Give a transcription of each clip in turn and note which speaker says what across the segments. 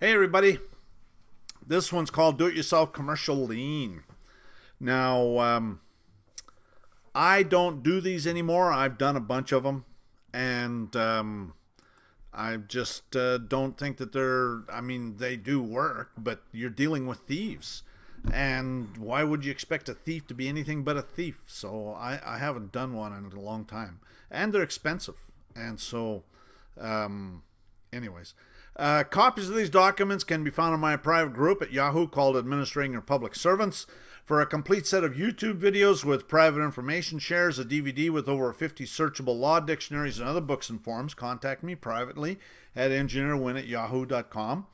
Speaker 1: Hey everybody, this one's called Do-It-Yourself Commercial Lien. Now, I don't do these anymore. I've done a bunch of them, and I just don't think that they do work, but you're dealing with thieves. And why would you expect a thief to be anything but a thief? So I haven't done one in a long time. And they're expensive. And so, anyways. Copies of these documents can be found in my private group at Yahoo called Administrating Your Public Servants. For a complete set of YouTube videos with private information shares, a DVD with over 50 searchable law dictionaries and other books and forms, contact me privately at engineerwin@yahoo.com.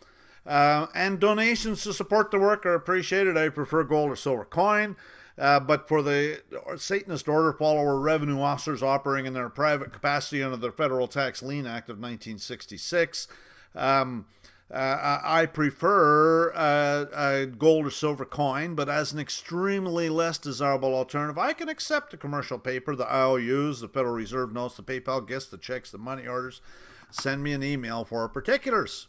Speaker 1: And donations to support the work are appreciated. I prefer gold or silver coin. But for the Satanist order follower revenue officers operating in their private capacity under the Federal Tax Lien Act of 1966, I prefer a gold or silver coin, but as an extremely less desirable alternative, I can accept the commercial paper, the IOUs, the Federal Reserve notes, the PayPal gifts, the checks, the money orders. Send me an email for particulars.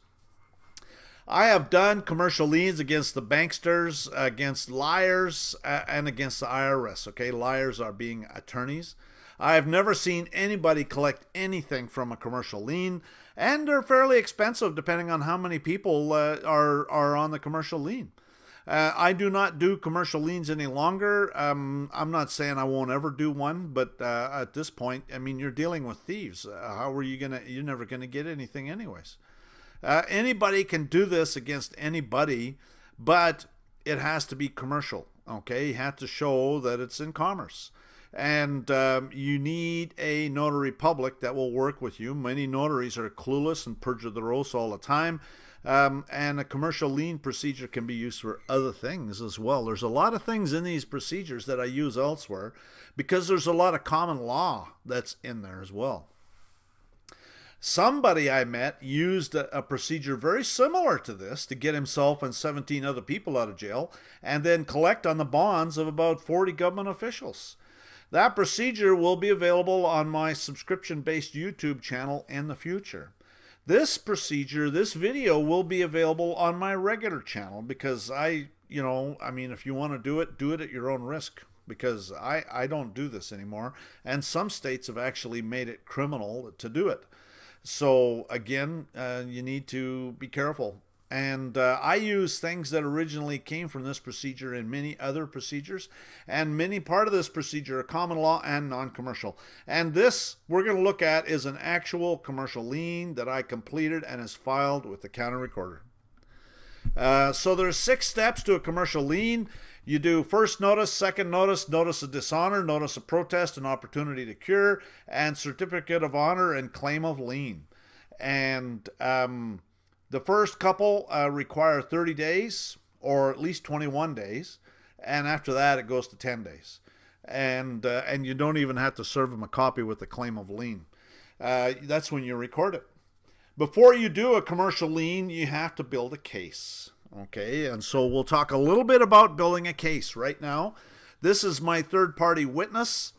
Speaker 1: I have done commercial liens against the banksters, against liars, and against the IRS. Okay, liars are being attorneys. I have never seen anybody collect anything from a commercial lien, and they're fairly expensive depending on how many people are on the commercial lien. I do not do commercial liens any longer. I'm not saying I won't ever do one, but at this point, I mean, you're dealing with thieves. How are you gonna? You're never gonna get anything anyways. Anybody can do this against anybody, but it has to be commercial. Okay, you have to show that it's in commerce. And you need a notary public that will work with you. Many notaries are clueless and perjure their oaths all the time. And a commercial lien procedure can be used for other things as well. There's a lot of things in these procedures that I use elsewhere because there's a lot of common law that's in there as well. Somebody I met used a procedure very similar to this to get himself and 17 other people out of jail and then collect on the bonds of about 40 government officials. That procedure will be available on my subscription-based YouTube channel in the future. This procedure, this video will be available on my regular channel because if you want to do it at your own risk because I don't do this anymore. And some states have actually made it criminal to do it. So again, you need to be careful. And I use things that originally came from this procedure in many other procedures. And many part of this procedure are common law and non-commercial. And this we're going to look at is an actual commercial lien that I completed and is filed with the county recorder. So there's 6 steps to a commercial lien. You do first notice, second notice, notice of dishonor, notice of protest, an opportunity to cure, and certificate of honor and claim of lien. And the first couple require 30 days or at least 21 days. And after that, it goes to 10 days. And you don't even have to serve them a copy with the claim of lien. That's when you record it. Before you do a commercial lien, you have to build a case. Okay, and so we'll talk a little bit about building a case right now. This is my third-party witness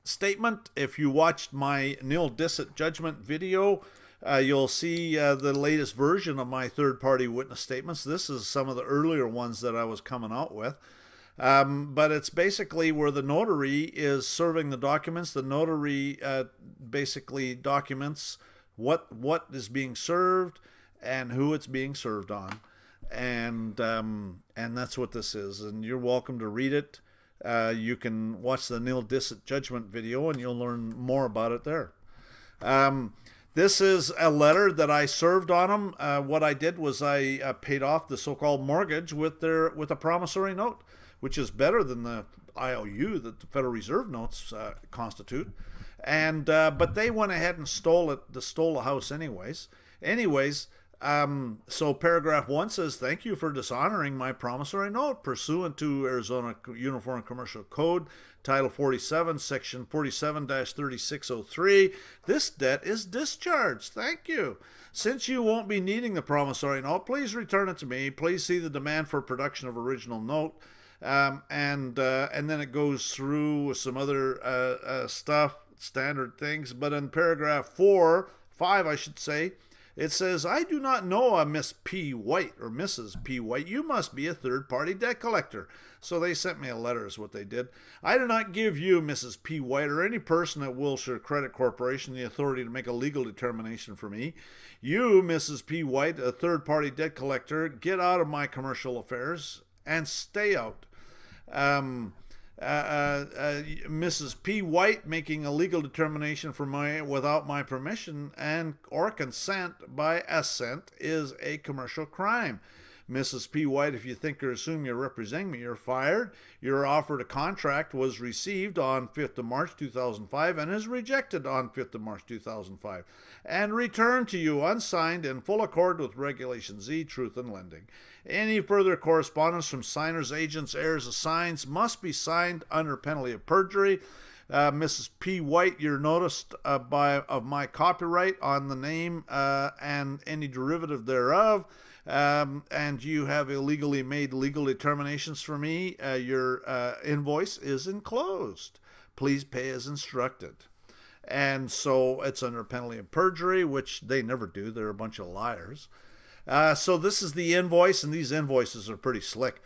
Speaker 1: statement. If you watched my nil dicet judgment video, you'll see the latest version of my third-party witness statements. This is some of the earlier ones that I was coming out with. But it's basically where the notary is serving the documents. The notary basically documents what is being served and who it's being served on. And that's what this is. And you're welcome to read it. You can watch the nil dicet judgment video and you'll learn more about it there. This is a letter that I served on them. What I did was I paid off the so-called mortgage with a promissory note, which is better than the IOU that the Federal Reserve notes constitute. And but they went ahead and stole the house anyways. So paragraph 1 says, thank you for dishonoring my promissory note pursuant to Arizona Uniform Commercial Code, Title 47, Section 47-3603. This debt is discharged. Thank you. Since you won't be needing the promissory note, please return it to me. Please see the demand for production of original note. And then it goes through some other stuff, standard things. But in paragraph 5, I should say, It says, I do not know a Miss P. White or Mrs. P. White. You must be a third-party debt collector. So they sent me a letter is what they did. I do not give you, Mrs. P. White, or any person at Wilshire Credit Corporation the authority to make a legal determination for me. You, Mrs. P. White, a third-party debt collector, get out of my commercial affairs and stay out. Mrs. P. White making a legal determination for me without my permission and or consent by assent is a commercial crime. Mrs. P. White, if you think or assume you're representing me, you're fired. Your offer to contract was received on 5th of March 2005 and is rejected on 5th of March 2005 and returned to you unsigned in full accord with Regulation Z, Truth in Lending. Any further correspondence from signers, agents, heirs, assigns must be signed under penalty of perjury. Mrs. P. White, you're noticed of my copyright on the name and any derivative thereof. And you have illegally made legal determinations for me. Your invoice is enclosed. Please pay as instructed. And so it's under penalty of perjury, which they never do. They're a bunch of liars. So this is the invoice, and these invoices are pretty slick.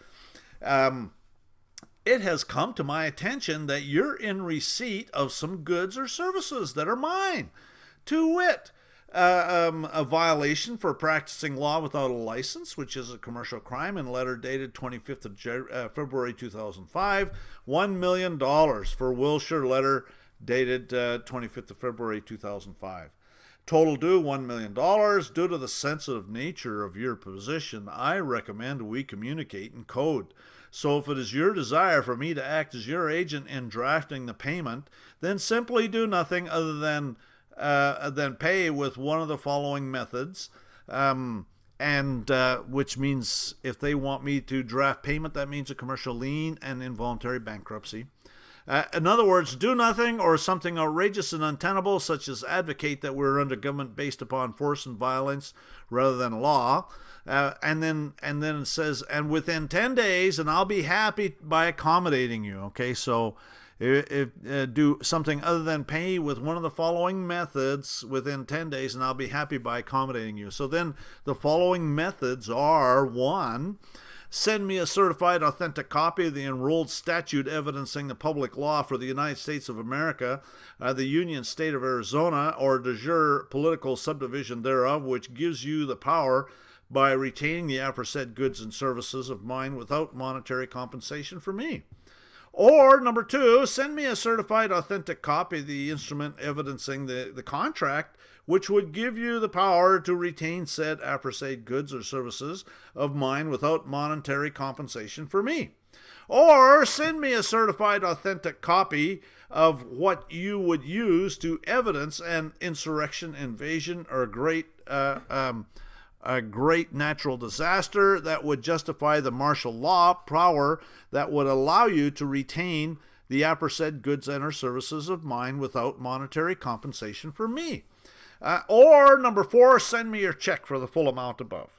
Speaker 1: It has come to my attention that you're in receipt of some goods or services that are mine. To wit, a violation for practicing law without a license, which is a commercial crime, in letter dated 25th of February 2005, $1 million for Wilshire letter dated 25th of February 2005. Total due $1 million. Due to the sensitive nature of your position, I recommend we communicate in code. So if it is your desire for me to act as your agent in drafting the payment, then simply do nothing other than pay with one of the following methods. Which means if they want me to draft payment, that means a commercial lien and involuntary bankruptcy. In other words, do nothing or something outrageous and untenable, such as advocate that we're under government based upon force and violence rather than law. And then it says, and within 10 days, and I'll be happy by accommodating you. Okay, so do something other than pay with one of the following methods within 10 days, and I'll be happy by accommodating you. So then the following methods are: 1, send me a certified authentic copy of the enrolled statute evidencing the public law for the United States of America, the Union State of Arizona, or de jure political subdivision thereof, which gives you the power by retaining the aforesaid goods and services of mine without monetary compensation for me. Or, number 2, send me a certified authentic copy of the instrument evidencing the contract, which would give you the power to retain said aforesaid goods or services of mine without monetary compensation for me. Or send me a certified authentic copy of what you would use to evidence an insurrection, invasion, or a great natural disaster that would justify the martial law power that would allow you to retain the aforesaid goods and or services of mine without monetary compensation for me. Or number 4, send me your check for the full amount above.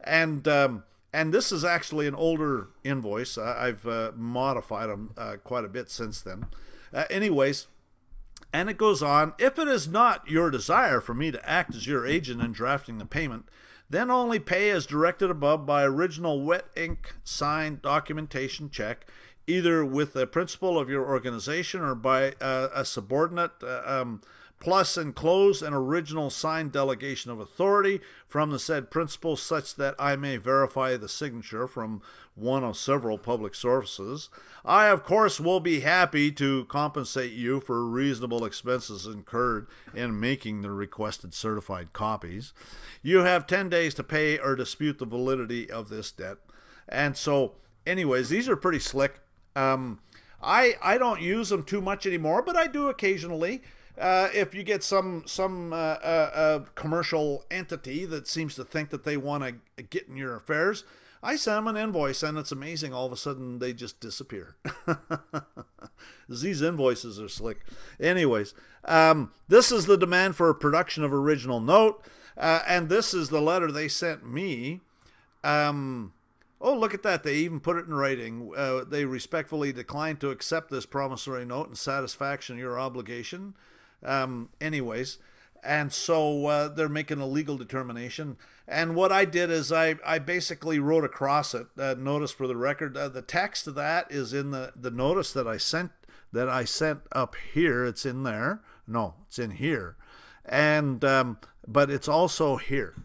Speaker 1: And this is actually an older invoice. I've modified them quite a bit since then. Anyways, and it goes on, if it is not your desire for me to act as your agent in drafting the payment, then only pay as directed above by original wet ink signed documentation check, either with the principal of your organization or by a subordinate, plus enclose an original signed delegation of authority from the said principal, such that I may verify the signature from one of several public sources. I, of course, will be happy to compensate you for reasonable expenses incurred in making the requested certified copies. You have 10 days to pay or dispute the validity of this debt. And so, anyways, these are pretty slick. I don't use them too much anymore, but I do occasionally. If you get some commercial entity that seems to think that they want to get in your affairs, I send them an invoice, and it's amazing. All of a sudden, they just disappear. These invoices are slick. Anyways, this is the demand for a production of original note, and this is the letter they sent me. Oh, look at that. They even put it in writing. They respectfully decline to accept this promissory note in satisfaction of your obligation. Anyways, And so they're making a legal determination. And what I did is I basically wrote across it, notice for the record. The text of that is in the notice that I sent up here. It's in there. No, it's in here. And but it's also here.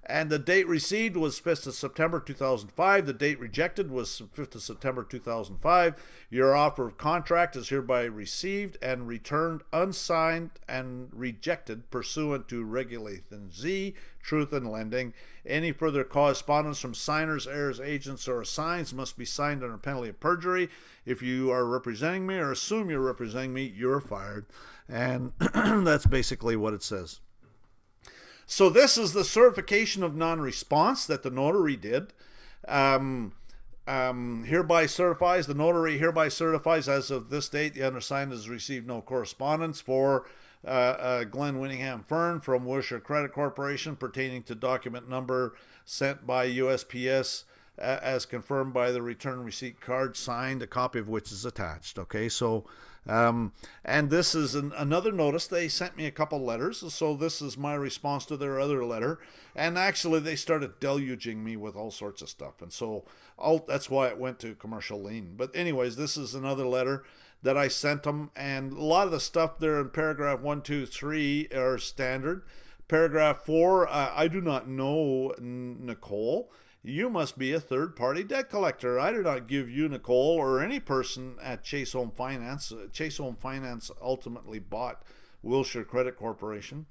Speaker 1: And the date received was 5th of September 2005. The date rejected was 5th of September 2005. Your offer of contract is hereby received and returned unsigned and rejected pursuant to Regulation Z, Truth in Lending. Any further correspondence from signers, heirs, agents, or assigns must be signed under penalty of perjury. If you are representing me or assume you're representing me, you're fired. And that's basically what it says. So this is the certification of non-response that the notary did. Hereby certifies, the notary hereby certifies as of this date, the undersigned has received no correspondence for Glenn Winningham Fern from Wilshire Credit Corporation pertaining to document number sent by USPS as confirmed by the return receipt card signed, a copy of which is attached. Okay, so and this is another notice. They sent me a couple letters, so this is my response to their other letter. And actually they started deluging me with all sorts of stuff, and so that's why it went to commercial lien. But anyways, this is another letter that I sent them, and a lot of the stuff there in paragraph 1, 2, 3 are standard. Paragraph 4, I do not know Nicole. You must be a third-party debt collector. I do not give you, Nicole, or any person at Chase Home Finance. Chase Home Finance ultimately bought Wilshire Credit Corporation.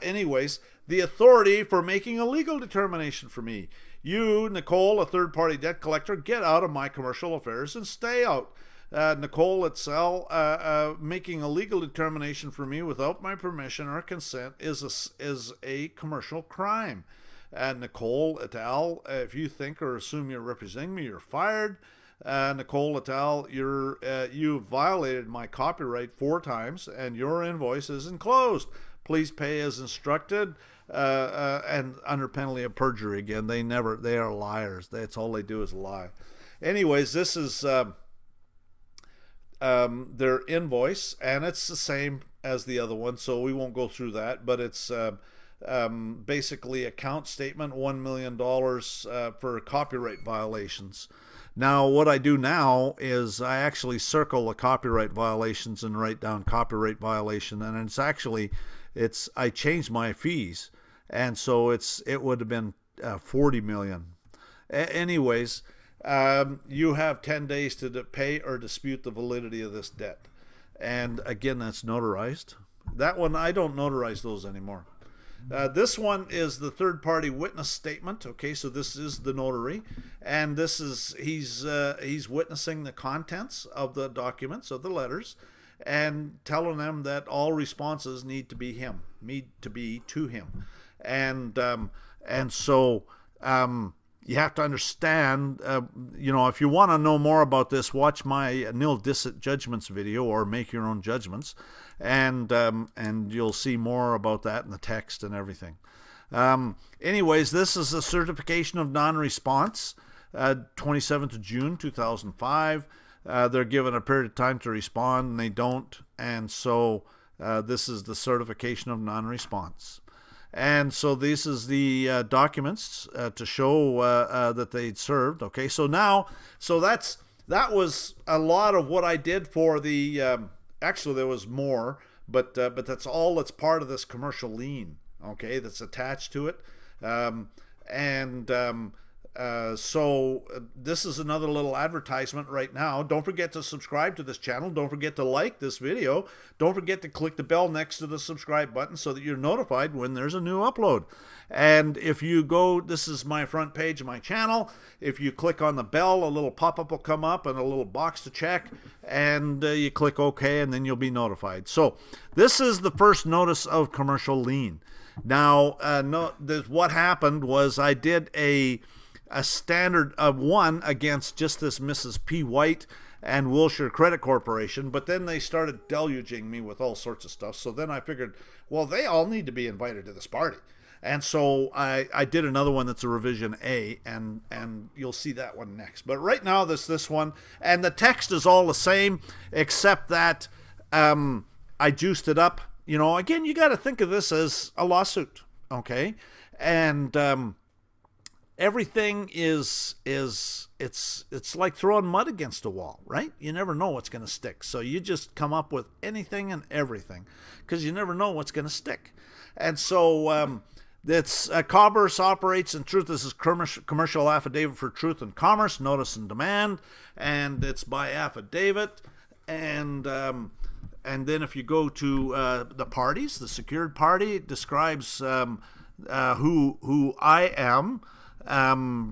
Speaker 1: Anyways, the authority for making a legal determination for me. You, Nicole, a third-party debt collector, get out of my commercial affairs and stay out. Nicole itself, making a legal determination for me without my permission or consent is a commercial crime. Nicole et al., if you think or assume you're representing me, you're fired. Nicole et al., you violated my copyright 4 times, and your invoice is enclosed. Please pay as instructed, and under penalty of perjury. Again, they are liars. That's all they do is lie. Anyways, this is their invoice, and it's the same as the other one, so we won't go through that, but it's basically account statement, $1 million for copyright violations. Now what I do now is I actually circle the copyright violations and write down copyright violation, and I changed my fees, and so it would have been 40 million. Anyways, you have 10 days to pay or dispute the validity of this debt, and again, that's notarized. That one, I don't notarize those anymore. This one is the third-party witness statement. Okay, so this is the notary, and this is he's witnessing the contents of the documents, of the letters, and telling them that all responses need to be to him, and so you have to understand. If you want to know more about this, watch my nil dicit judgments video, or make your own judgments. And you'll see more about that in the text and everything. Anyways, this is a certification of non-response, 27th of June 2005. They're given a period of time to respond, and they don't. And so this is the certification of non-response. And so this is the documents to show that they'd served. Okay, so that was a lot of what I did for the. Actually, there was more, but that's all that's part of this commercial lien, okay, that's attached to it. So this is another little advertisement right now. Don't forget to subscribe to this channel. Don't forget to like this video. Don't forget to click the bell next to the subscribe button so that you're notified when there's a new upload. And if you go, this is my front page of my channel. If you click on the bell, a little pop-up will come up and a little box to check, and you click OK, and then you'll be notified. So this is the first notice of commercial lien. Now, what happened was I did a standard of 1 against just this Mrs. P. White and Wilshire Credit Corporation, but then they started deluging me with all sorts of stuff. So then I figured, well, they all need to be invited to this party. And so I did another one that's a revision A, and you'll see that one next. But right now, this one, and the text is all the same, except that I juiced it up again, you got to think of this as a lawsuit, okay? And everything it's like throwing mud against a wall, right? You never know what's going to stick. So you just come up with anything and everything because you never know what's going to stick. And so that's commerce operates in truth. This is commercial affidavit for truth and commerce, notice and demand, and it's by affidavit. And then if you go to the parties, the secured party describes who I am.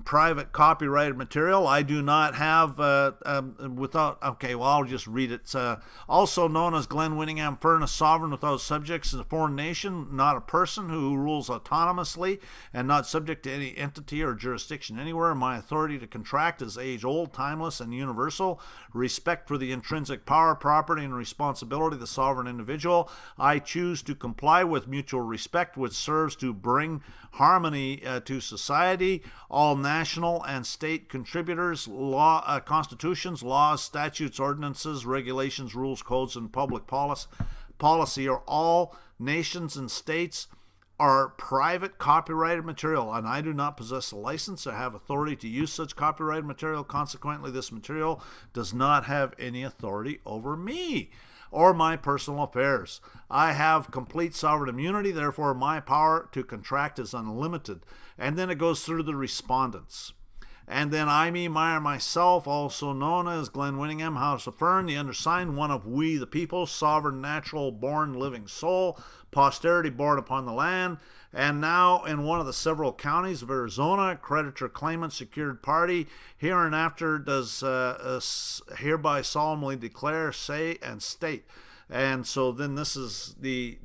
Speaker 1: Private copyrighted material. I do not have okay, well, I'll just read it. Also known as Glenn Winningham Fern, a sovereign without subjects, is a foreign nation, not a person, who rules autonomously and not subject to any entity or jurisdiction anywhere. My authority to contract is age-old, timeless, and universal. Respect for the intrinsic power, property, and responsibility of the sovereign individual. I choose to comply with mutual respect, which serves to bring harmony to society. All national and state contributors, constitutions, laws, statutes, ordinances, regulations, rules, codes, and public policy are all nations and states are private copyrighted material, and I do not possess a license or have authority to use such copyrighted material. Consequently, this material does not have any authority over me or my personal affairs. I have complete sovereign immunity, therefore my power to contract is unlimited. And then it goes through the respondents. And then I, me, Meyer, myself, also known as Glenn Winningham, House of Fern, the undersigned, one of we the people, sovereign, natural, born, living soul, posterity born upon the land, and now in one of the several counties of Arizona, creditor, claimant, secured party, hereinafter does hereby solemnly declare, say, and state. And so then this is the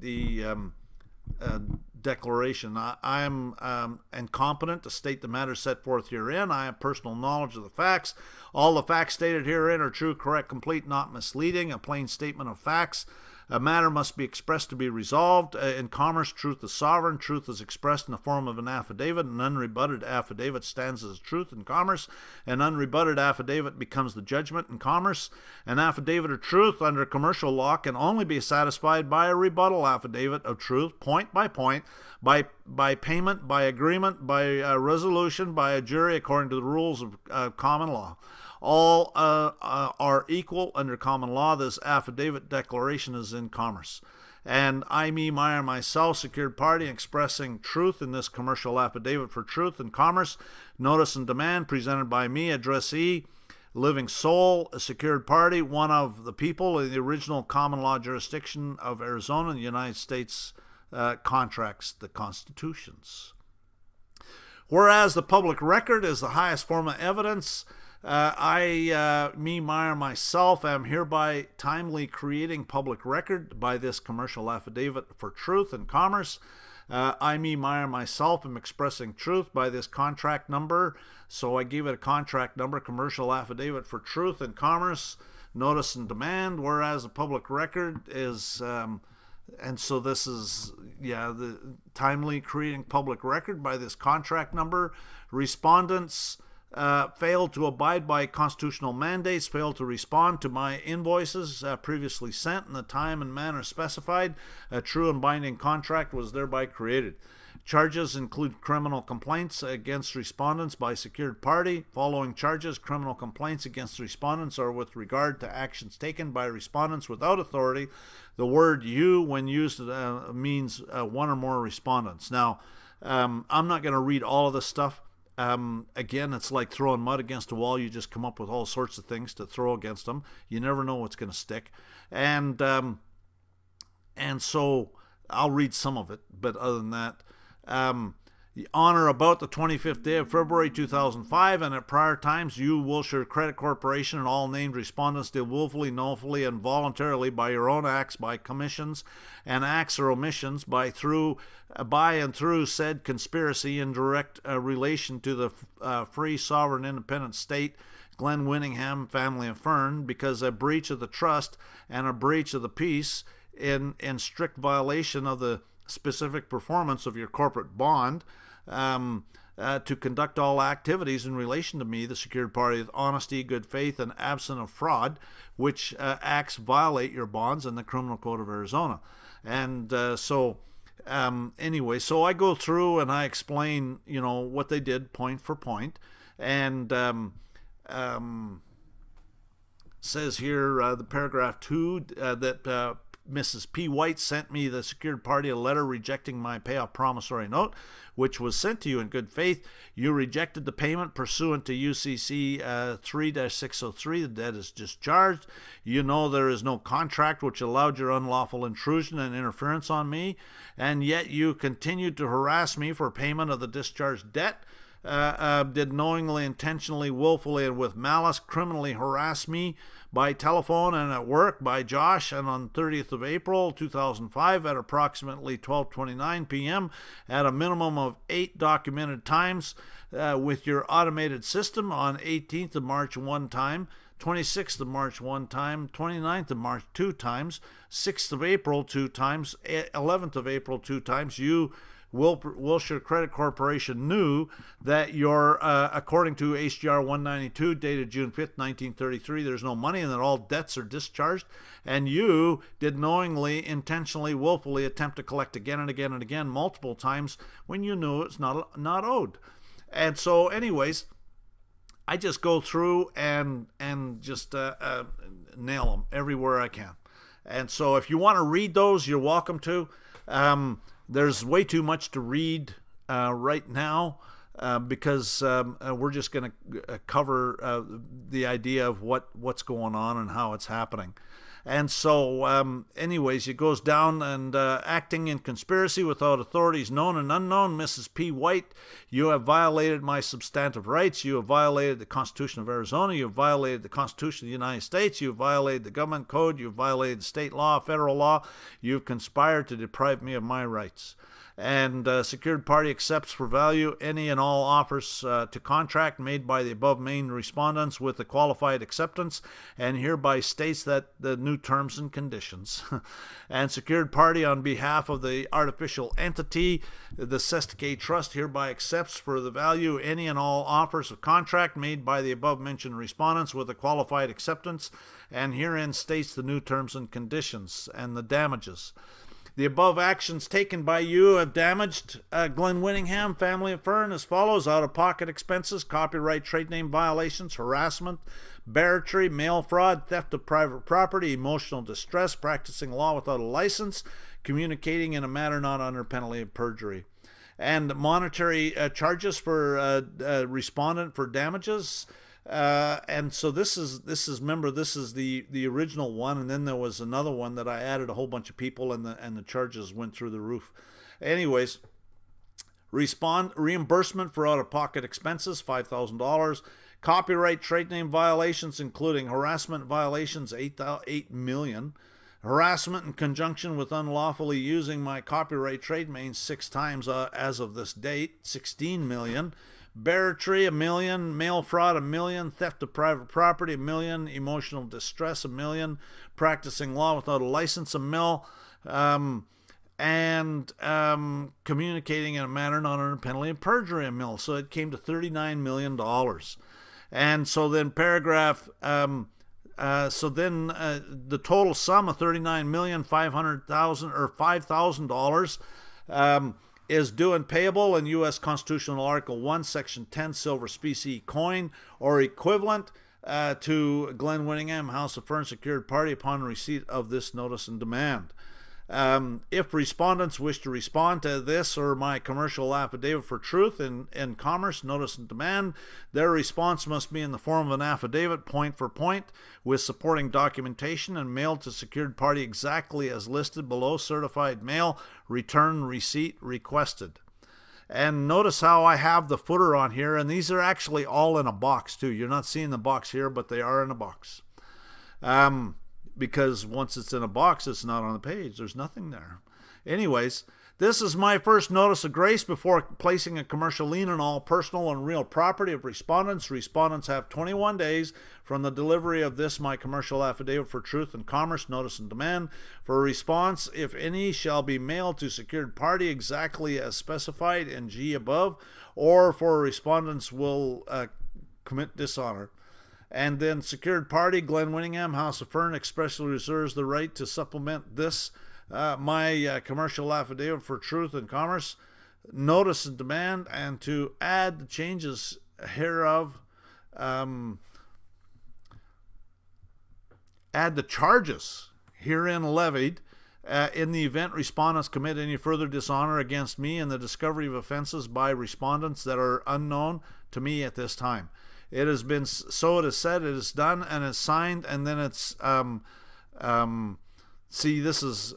Speaker 1: declaration. I am incompetent to state the matter set forth herein. I have personal knowledge of the facts. All the facts stated herein are true, correct, complete, not misleading. A plain statement of facts. A matter must be expressed to be resolved. In commerce, truth is sovereign. Truth is expressed in the form of an affidavit. An unrebutted affidavit stands as truth in commerce. An unrebutted affidavit becomes the judgment in commerce. An affidavit of truth under commercial law can only be satisfied by a rebuttal affidavit of truth, point by point, by payment, by agreement, by resolution, by a jury, according to the rules of common law. All are equal under common law. This affidavit declaration is in commerce. And I, me, Meyer, myself, secured party, expressing truth in this commercial affidavit for truth and commerce, notice and demand presented by me, addressee, living soul, a secured party, one of the people in the original common law jurisdiction of Arizona and the United States contracts, the constitutions. Whereas the public record is the highest form of evidence, me, Meyer, myself, am hereby timely creating public record by this commercial affidavit for truth and commerce. I, me, Meyer, myself, am expressing truth by this contract number. So I gave it a contract number, commercial affidavit for truth and commerce, notice and demand, whereas the public record is... and so this is, the timely creating public record by this contract number. Respondents failed to abide by constitutional mandates, failed to respond to my invoices previously sent in the time and manner specified. A true and binding contract was thereby created. Charges include criminal complaints against respondents by secured party. Following charges, criminal complaints against respondents are with regard to actions taken by respondents without authority. The word "you," when used, means one or more respondents. Now, I'm not going to read all of this stuff. Again, it's like throwing mud against a wall. You just come up with all sorts of things to throw against them. You never know what's going to stick. And so I'll read some of it, but other than that, on or about the 25th day of February 2005 and at prior times, you, Wilshire Credit Corporation, and all named respondents did willfully, knowingly, and voluntarily by your own acts, by commissions and acts or omissions, by and through said conspiracy in direct relation to the free, sovereign, independent state, Glenn Winningham, family of Fern, because a breach of the trust and a breach of the peace in strict violation of the specific performance of your corporate bond, to conduct all activities in relation to me, the secured party, with honesty, good faith, and absent of fraud, which acts violate your bonds and the Criminal Code of Arizona. And anyway, so I go through and I explain, what they did point for point. And says here, the paragraph 2, that Mrs. P. White sent me, the secured party, a letter rejecting my payoff promissory note, which was sent to you in good faith. You rejected the payment pursuant to UCC 3-603. The debt is discharged. You know there is no contract which allowed your unlawful intrusion and interference on me, and yet you continued to harass me for payment of the discharged debt. Did knowingly, intentionally, willfully, and with malice criminally harass me by telephone and at work by Josh, and on 30th of April 2005 at approximately 12:29 p.m. at a minimum of 8 documented times with your automated system. On 18th of March 1 time, 26th of March 1 time, 29th of March 2 times, 6th of April 2 times, 11th of April 2 times. You, Wilshire Credit Corporation, knew that your, according to HGR 192, dated June 5th, 1933, there's no money and that all debts are discharged. And you did knowingly, intentionally, willfully attempt to collect again and again and again, multiple times, when you knew it's not owed. And so, anyways, I just go through and just nail them everywhere I can. And so, if you want to read those, you're welcome to. There's way too much to read right now because we're just going to cover the idea of what's going on and how it's happening. And so, anyways, it goes down and acting in conspiracy without authorities known and unknown. Mrs. P. White, you have violated my substantive rights. You have violated the Constitution of Arizona. You have violated the Constitution of the United States. You have violated the government code. You have violated state law, federal law. You have conspired to deprive me of my rights. And secured party accepts for value any and all offers to contract made by the above main respondents with a qualified acceptance, and hereby states that the new terms and conditions. And secured party, on behalf of the artificial entity, the Sestake Trust, hereby accepts for the value any and all offers of contract made by the above mentioned respondents with a qualified acceptance, and herein states the new terms and conditions and the damages. The above actions taken by you have damaged Glenn Winningham, family of Fern, as follows: out-of-pocket expenses, copyright, trade name violations, harassment, barratry, mail fraud, theft of private property, emotional distress, practicing law without a license, communicating in a manner not under penalty of perjury. And monetary charges for respondent for damages. And so this is remember, this is the original one, and then there was another one that I added a whole bunch of people, and the charges went through the roof. Anyways, reimbursement for out-of-pocket expenses, $5,000. Copyright, trade name violations, including harassment violations, $8 million. Harassment in conjunction with unlawfully using my copyright trade name 6 times as of this date, $16 million. Barratry, $1 million. Mail fraud, $1 million. Theft of private property, $1 million. Emotional distress, $1 million. Practicing law without a license, $1 million. And communicating in a manner not under penalty of perjury, $1 million. So it came to $39 million. And so then paragraph, the total sum of $39,500,000 or $5,000 is due and payable in U.S. Constitutional Article 1, Section 10, silver specie coin or equivalent to Glenn Winningham, House of Fern, secured party upon receipt of this notice and demand. If respondents wish to respond to this or my commercial affidavit for truth in commerce, notice and demand, their response must be in the form of an affidavit, point for point, with supporting documentation and mailed to secured party exactly as listed below, certified mail, return receipt requested. And notice how I have the footer on here, and these are actually all in a box too. You're not seeing the box here, but they are in a box. Because once it's in a box, it's not on the page. There's nothing there. Anyways, this is my first notice of grace before placing a commercial lien on all personal and real property of respondents. Respondents have 21 days from the delivery of this, my commercial affidavit for truth and commerce, notice and demand. For a response, if any, shall be mailed to secured party exactly as specified in G above, or for respondents will commit dishonor. And then secured party, Glenn Winningham, House of Fern, expressly reserves the right to supplement this my commercial affidavit for truth and commerce, notice and demand, and to add the changes hereof, add the charges herein levied in the event respondents commit any further dishonor against me in the discovery of offenses by respondents that are unknown to me at this time. It has been, so it is said, it is done, and it's signed, and then it's, see, this is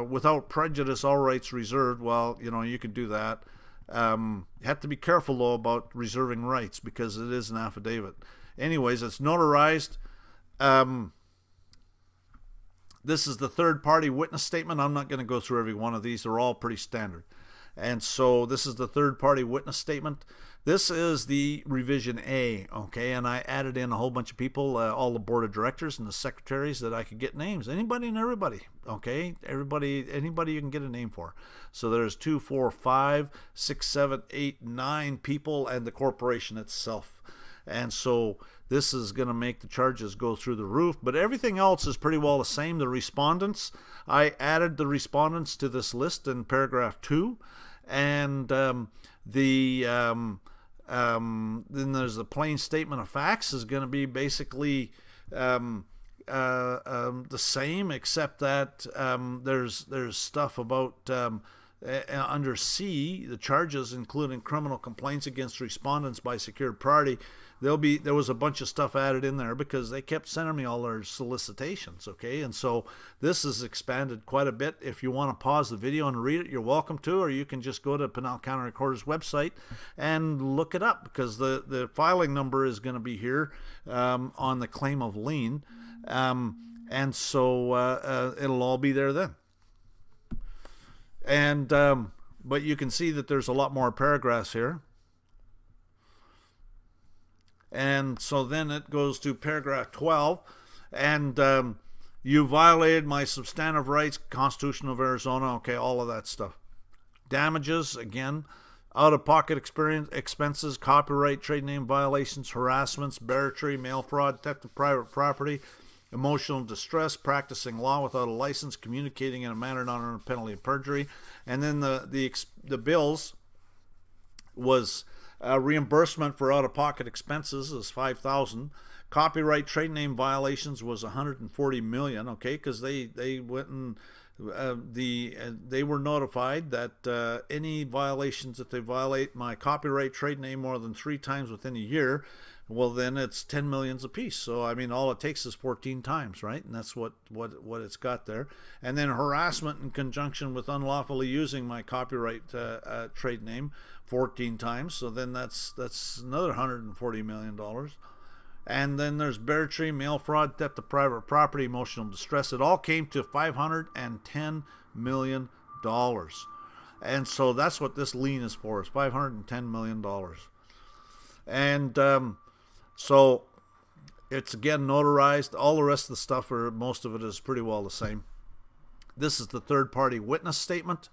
Speaker 1: without prejudice, all rights reserved. Well, you know, you can do that. You have to be careful, though, about reserving rights, because it is an affidavit. Anyways, it's notarized. This is the third-party witness statement. I'm not going to go through every one of these. They're all pretty standard. And so this is the third-party witness statement. This is the revision A, okay? And I added in a whole bunch of people, all the board of directors and the secretaries that I could get names. Anybody and everybody, okay? Anybody you can get a name for. So there's 2, 4, 5, 6, 7, 8, 9 people and the corporation itself. And so this is going to make the charges go through the roof, but everything else is pretty well the same. The respondents, I added the respondents to this list in paragraph 2, and then there's the plain statement of facts is going to be basically the same, except that there's stuff about under C, the charges including criminal complaints against respondents by secured party. There was a bunch of stuff added in there because they kept sending me all their solicitations, okay? And so this is expanded quite a bit. If you want to pause the video and read it, you're welcome to, or you can just go to Pinal County Recorder's website and look it up, because the filing number is going to be here on the claim of lien, and so it'll all be there then. And but you can see that there's a lot more paragraphs here. And so then it goes to paragraph 12, and you violated my substantive rights, Constitution of Arizona, okay, all of that stuff. Damages, again, out-of-pocket expenses, copyright, trade name violations, harassments, barratry, mail fraud, theft of private property, emotional distress, practicing law without a license, communicating in a manner not under penalty of perjury. And then the bills was reimbursement for out-of-pocket expenses is $5,000. Copyright trade name violations was $140 million. Okay, because they went and they were notified that any violations that they violate my copyright trade name more than 3 times within a year, well, then it's 10 millions apiece. So I mean, all it takes is 14 times, right? And that's what it's got there. And then harassment in conjunction with unlawfully using my copyright trade name 14 times. So then that's another $140 million. And then there's barratry, mail fraud, theft of private property, emotional distress. It all came to $510 million. And so that's what this lien is for, is $510 million. And so it's, again, notarized. All the rest of the stuff, or most of it, is pretty well the same. This is the third-party witness statement.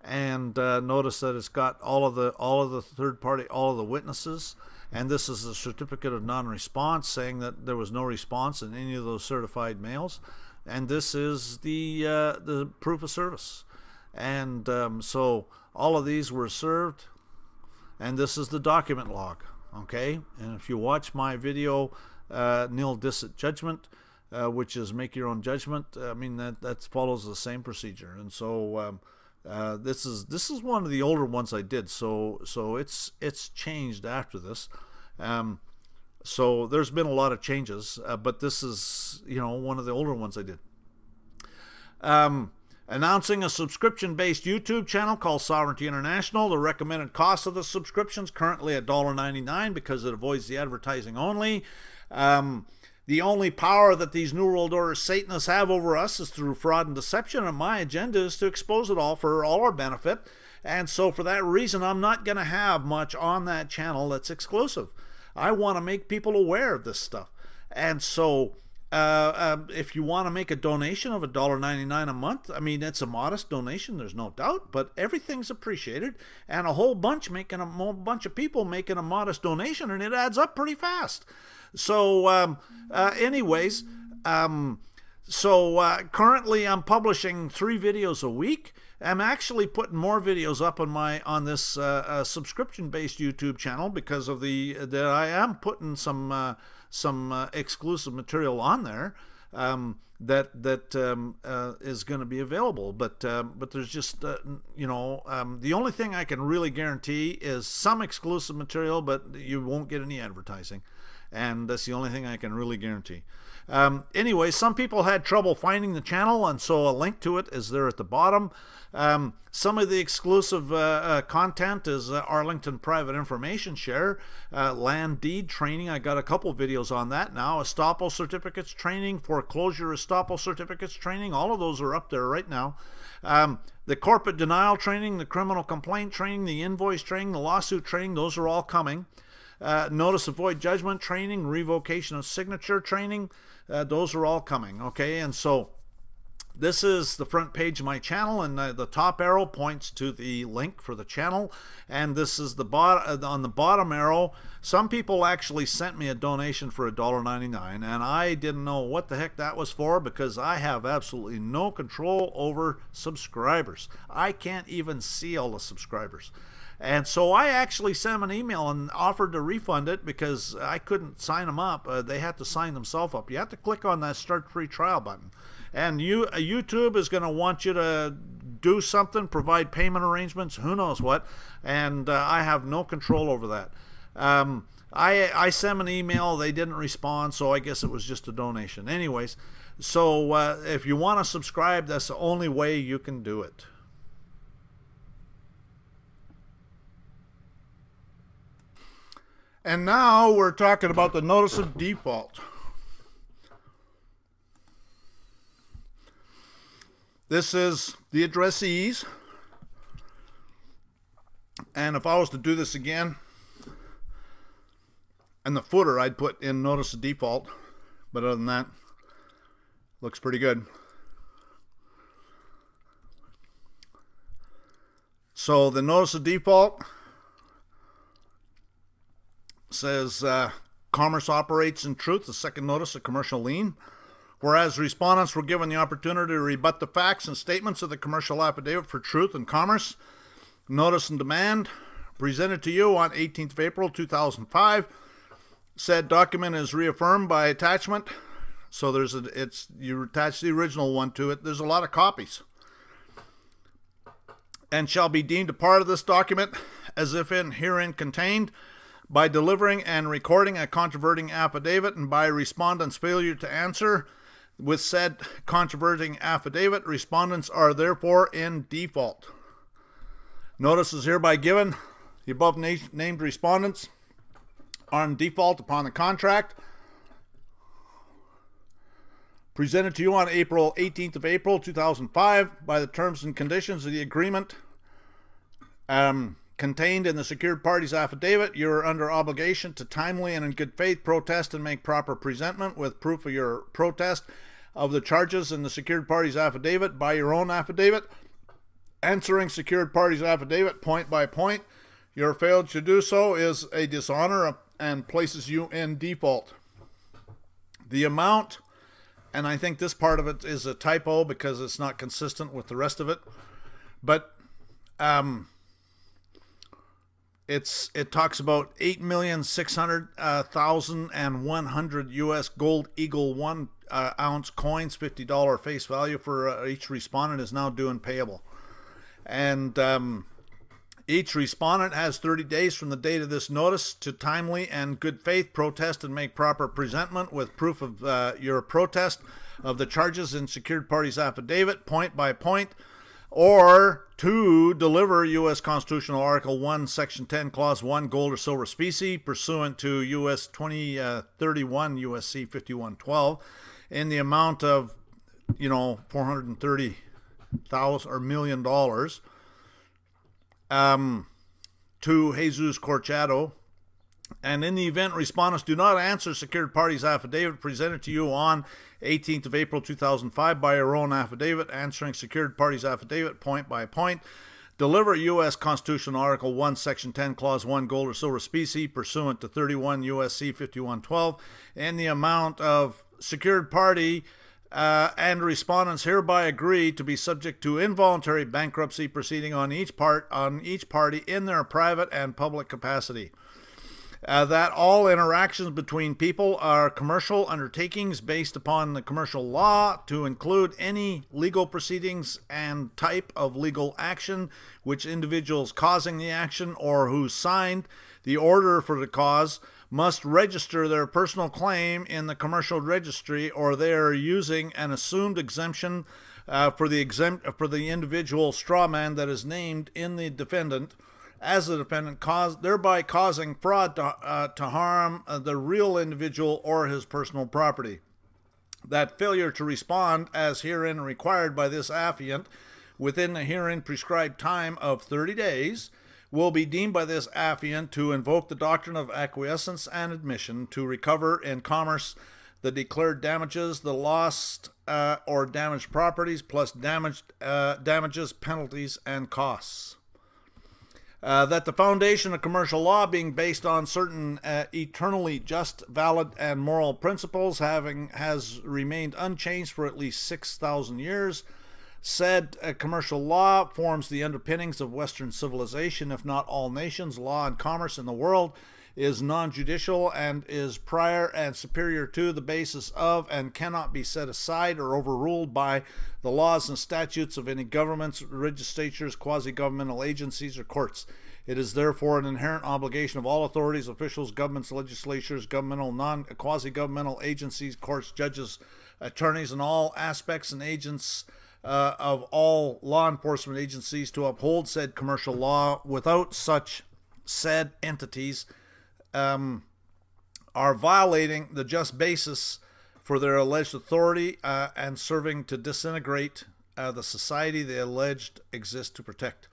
Speaker 1: And notice that it's got all of the third party, all of the witnesses, and this is a certificate of non-response saying that there was no response in any of those certified mails, and this is the proof of service, and so all of these were served, and this is the document log, okay? And if you watch my video, nil dicet judgment, which is make your own judgment, I mean that follows the same procedure, and so. This is one of the older ones I did, so it's changed after this. So there's been a lot of changes, but this is, you know, one of the older ones I did. Announcing a subscription-based YouTube channel called Sovereignty International. The recommended cost of the subscription is currently $1.99 because it avoids the advertising only. The only power that these New World Order Satanists have over us is through fraud and deception, and my agenda is to expose it all for all our benefit. And so for that reason, I'm not going to have much on that channel that's exclusive. I want to make people aware of this stuff. And so if you want to make a donation of $1.99 a month, I mean, it's a modest donation, there's no doubt, but everything's appreciated, and a whole bunch of people making a modest donation, and it adds up pretty fast. So anyways, So currently I'm publishing 3 videos a week. I'm actually putting more videos up on this subscription-based YouTube channel because of that I am putting some exclusive material on there that is going to be available. But there's just the only thing I can really guarantee is some exclusive material, but you won't get any advertising, and that's the only thing I can really guarantee. Anyway, some people had trouble finding the channel, and so a link to it is there at the bottom. Some of the exclusive content is Arlington Private Information Share, land deed training. I got a couple videos on that now. Estoppel certificates training, foreclosure estoppel certificates training. All of those are up there right now. The corporate denial training, the criminal complaint training, the invoice training, the lawsuit training, those are all coming. Notice of void judgment training, revocation of signature training, those are all coming. Okay, and so this is the front page of my channel, and the top arrow points to the link for the channel, and this is on the bottom arrow. Some people actually sent me a donation for $1.99, and I didn't know what the heck that was for, because I have absolutely no control over subscribers. I can't even see all the subscribers. And so I actually sent them an email and offered to refund it because I couldn't sign them up. They had to sign themselves up. You have to click on that Start Free Trial button. And YouTube is going to want you to do something, provide payment arrangements, who knows what. And I have no control over that. I sent an email. They didn't respond, so I guess it was just a donation. Anyways, so if you want to subscribe, that's the only way you can do it. And now we're talking about the notice of default. This is the addressees. And if I was to do this again, in the footer I'd put in notice of default. But other than that, looks pretty good. So the notice of default says commerce operates in truth, the second notice of commercial lien. Whereas respondents were given the opportunity to rebut the facts and statements of the commercial affidavit for truth and commerce, notice and demand presented to you on 18th of April 2005. Said document is reaffirmed by attachment. So you attach the original one to it. There's a lot of copies. And shall be deemed a part of this document as if herein contained, by delivering and recording a controverting affidavit, and by respondent's failure to answer with said controverting affidavit, respondents are therefore in default. Notice is hereby given. The above named respondents are in default upon the contract presented to you on 18th of April 2005 by the terms and conditions of the agreement contained in the secured parties affidavit. You are under obligation to timely and in good faith protest and make proper presentment with proof of your protest of the charges in the secured parties affidavit by your own affidavit, answering secured parties affidavit point by point. Your failure to do so is a dishonor and places you in default. The amount, and I think this part of it is a typo because it's not consistent with the rest of it, but it talks about 8,600,100 U.S. Gold Eagle 1 ounce coins, $50 face value for each respondent is now due and payable. And each respondent has 30 days from the date of this notice to timely and good faith protest and make proper presentment with proof of your protest of the charges in secured parties affidavit point by point, or to deliver U.S. Constitutional Article 1, Section 10, Clause 1, gold or silver specie, pursuant to U.S. 2031 U.S.C. 5112, in the amount of, $430,000 or $1 million, to Jesus Corchado. And in the event respondents do not answer secured parties affidavit presented to you on 18th of April 2005 by your own affidavit, answering secured parties affidavit point by point, deliver U.S. Constitutional Article 1, Section 10, Clause 1, gold or silver specie, pursuant to 31 U.S.C. 5112, in the amount of secured party and respondents hereby agree to be subject to involuntary bankruptcy proceeding on each party in their private and public capacity. That all interactions between people are commercial undertakings based upon the commercial law, to include any legal proceedings and type of legal action which individuals causing the action or who signed the order for the cause must register their personal claim in the commercial registry, or they are using an assumed exemption for the individual strawman that is named in the defendant as the defendant, thereby causing fraud to harm the real individual or his personal property. That failure to respond as herein required by this affiant within the herein prescribed time of 30 days will be deemed by this affiant to invoke the doctrine of acquiescence and admission to recover in commerce the declared damages, the lost or damaged properties, plus damages, penalties, and costs. That the foundation of commercial law being based on certain eternally just, valid, and moral principles has remained unchanged for at least 6,000 years. Said commercial law forms the underpinnings of Western civilization, if not all nations. Law and commerce in the world is non-judicial and is prior and superior to the basis of, and cannot be set aside or overruled by, the laws and statutes of any governments, legislatures, quasi-governmental agencies, or courts. It is therefore an inherent obligation of all authorities, officials, governments, legislatures, governmental, quasi-governmental agencies, courts, judges, attorneys, and all aspects and agents of all law enforcement agencies to uphold said commercial law. Without such said entities are violating the just basis for their alleged authority and serving to disintegrate the society they alleged exist to protect.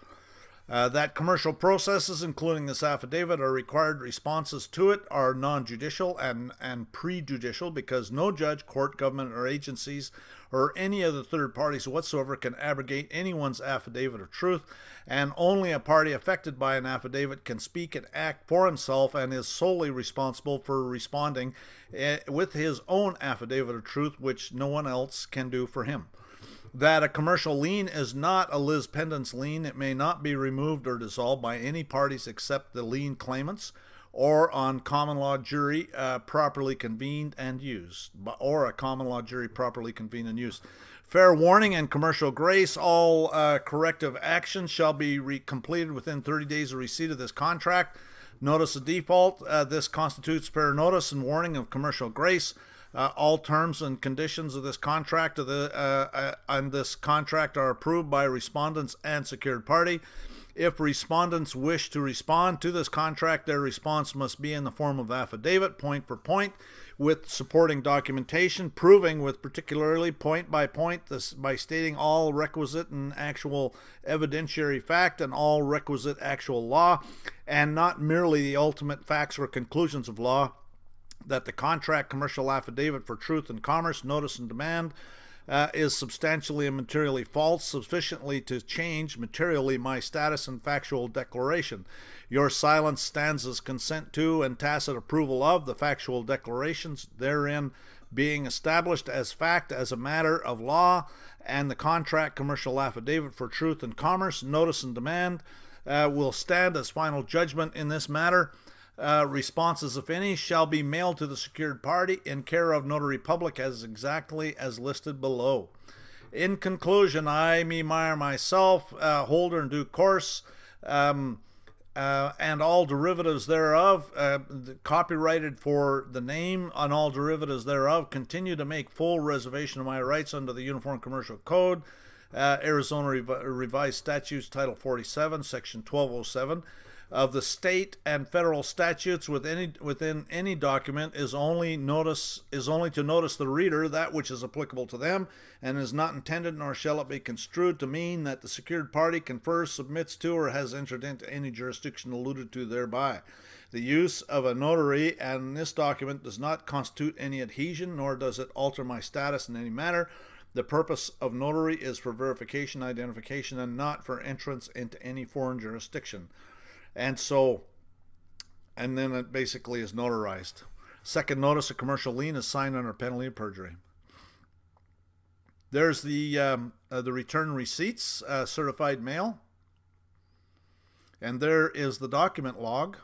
Speaker 1: That commercial processes, including this affidavit, are required responses to it are non-judicial and prejudicial, because no judge, court, government, or agencies or any other third parties whatsoever can abrogate anyone's affidavit of truth, and only a party affected by an affidavit can speak and act for himself and is solely responsible for responding with his own affidavit of truth, which no one else can do for him. That a commercial lien is not a lis pendens lien. It may not be removed or dissolved by any parties except the lien claimants, or on common law jury properly convened and used, or a common law jury properly convened and used. Fair warning and commercial grace: all corrective actions shall be completed within 30 days of receipt of this contract. Notice of default: this constitutes fair notice and warning of commercial grace. All terms and conditions of this contract are approved by respondents and secured party. If respondents wish to respond to this contract, their response must be in the form of affidavit, point for point, with supporting documentation, proving with particularly point by point this by stating all requisite and actual evidentiary fact and all requisite actual law, and not merely the ultimate facts or conclusions of law. That the contract commercial affidavit for truth and commerce, notice and demand, is substantially and materially false, sufficiently to change materially my status and factual declaration. Your silence stands as consent to and tacit approval of the factual declarations therein being established as fact as a matter of law, and the contract commercial affidavit for truth and commerce, notice and demand, will stand as final judgment in this matter. Responses, if any, shall be mailed to the secured party in care of notary public as exactly as listed below. In conclusion, I, me, myself, holder in due course, and all derivatives thereof, copyrighted for the name on all derivatives thereof, continue to make full reservation of my rights under the Uniform Commercial Code, Arizona Revised Statutes, Title 47, Section 1207. Of the state and federal statutes within any document is only to notice the reader that which is applicable to them, and is not intended nor shall it be construed to mean that the secured party confers, submits to, or has entered into any jurisdiction alluded to thereby. The use of a notary and this document does not constitute any adhesion, nor does it alter my status in any manner. The purpose of notary is for verification, identification, and not for entrance into any foreign jurisdiction. And then it basically is notarized. Second notice of commercial lien is signed under penalty of perjury. There's the return receipts, certified mail. And there is the document log.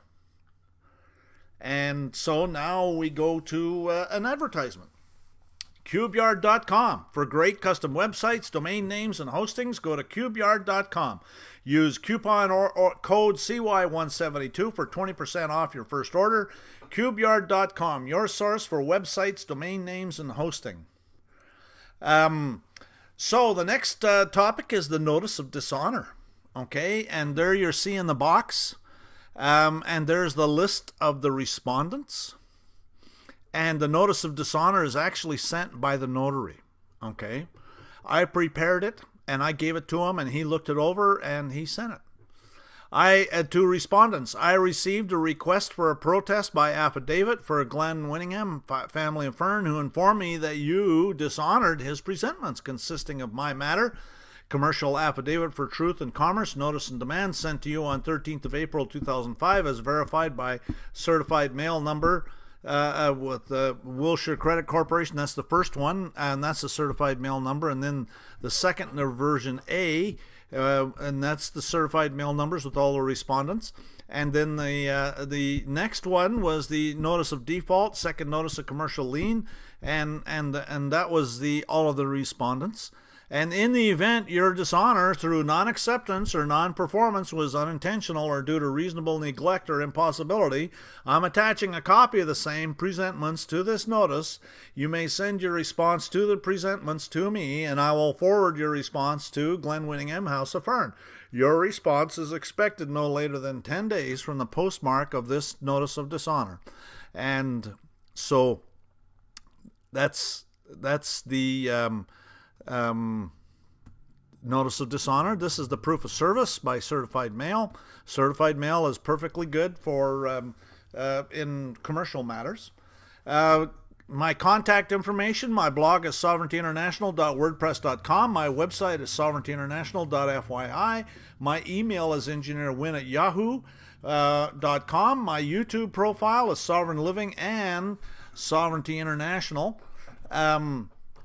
Speaker 1: And so now we go to an advertisement. CubeYard.com. For great custom websites, domain names, and hostings, go to CubeYard.com. Use coupon or code CY172 for 20% off your first order. CubeYard.com, your source for websites, domain names, and hosting. So the next topic is the notice of dishonor. Okay, and there you're seeing the box. And there's the list of the respondents. And the notice of dishonor is actually sent by the notary. Okay, I prepared it and I gave it to him and he looked it over and he sent it. To respondents, I received a request for a protest by affidavit for Glenn Winningham, family of Fern, who informed me that you dishonored his presentments consisting of my matter, commercial affidavit for truth and commerce, notice and demand sent to you on 13th of April 2005 as verified by certified mail number with Wilshire Credit Corporation. That's the first one, and that's the certified mail number. And then the second, version A, and that's the certified mail numbers with all the respondents. And then the next one was the notice of default, second notice of commercial lien, and that was all of the respondents. And in the event your dishonor through non-acceptance or non-performance was unintentional or due to reasonable neglect or impossibility, I'm attaching a copy of the same presentments to this notice. You may send your response to the presentments to me, and I will forward your response to Glenn Winningham, House of Fern. Your response is expected no later than 10 days from the postmark of this notice of dishonor. And so that's the notice of dishonor. This is the proof of service by certified mail. Certified mail is perfectly good for in commercial matters. My contact information, my blog is sovereigntyinternational.wordpress.com. My website is sovereigntyinternational.fyi. My email is engineerwin@yahoo.com. My YouTube profile is Sovereign Living and Sovereignty International.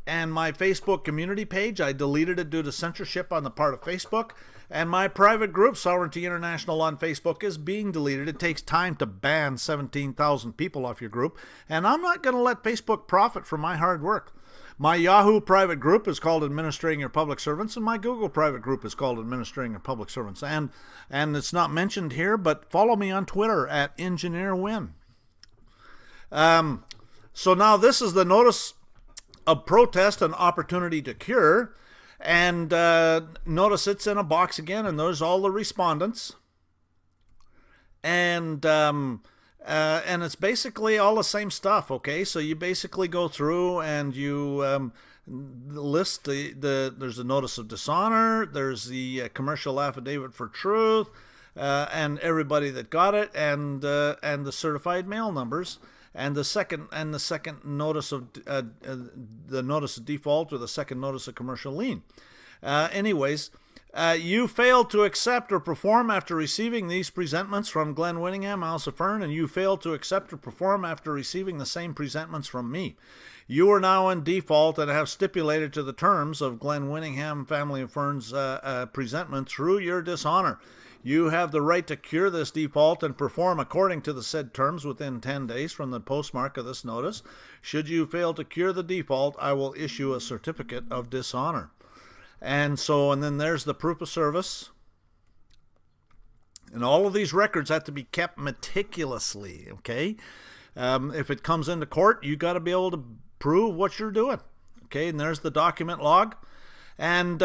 Speaker 1: And my Facebook community page, I deleted it due to censorship on the part of Facebook. And my private group, Sovereignty International on Facebook, is being deleted. It takes time to ban 17,000 people off your group. And I'm not going to let Facebook profit from my hard work. My Yahoo private group is called Administrating Your Public Servants, and my Google private group is called Administrating Your Public Servants. And it's not mentioned here, but follow me on Twitter at EngineerWin. So now this is the notice of protest and opportunity to cure, and notice it's in a box again, and there's all the respondents, and it's basically all the same stuff. Okay, so you basically go through and you list there's a notice of dishonor, there's the commercial affidavit for truth, and everybody that got it, and the certified mail numbers. And the second notice of the notice of default, or the second notice of commercial lien. You failed to accept or perform after receiving these presentments from Glenn Winningham, House of Fern, and you failed to accept or perform after receiving the same presentments from me. You are now in default and have stipulated to the terms of Glenn Winningham, family of Fern's presentment through your dishonor. You have the right to cure this default and perform according to the said terms within 10 days from the postmark of this notice. Should you fail to cure the default, I will issue a certificate of dishonor. And then there's the proof of service. And all of these records have to be kept meticulously, okay? If it comes into court, you got to be able to prove what you're doing. Okay, and there's the document log. And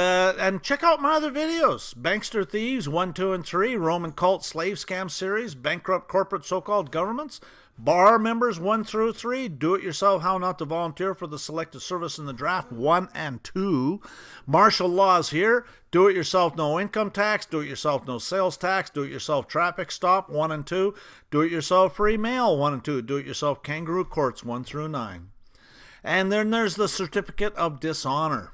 Speaker 1: check out my other videos: Bankster Thieves 1, 2, and 3, Roman Cult Slave Scam Series, Bankrupt Corporate So-Called Governments, Bar Members 1 through 3, Do-It-Yourself How Not to Volunteer for the Selective Service in the Draft 1 and 2, Martial Laws here, Do-It-Yourself No Income Tax, Do-It-Yourself No Sales Tax, Do-It-Yourself Traffic Stop 1 and 2, Do-It-Yourself Free Mail 1 and 2, Do-It-Yourself Kangaroo Courts 1 through 9. And then there's the Certificate of Dishonor.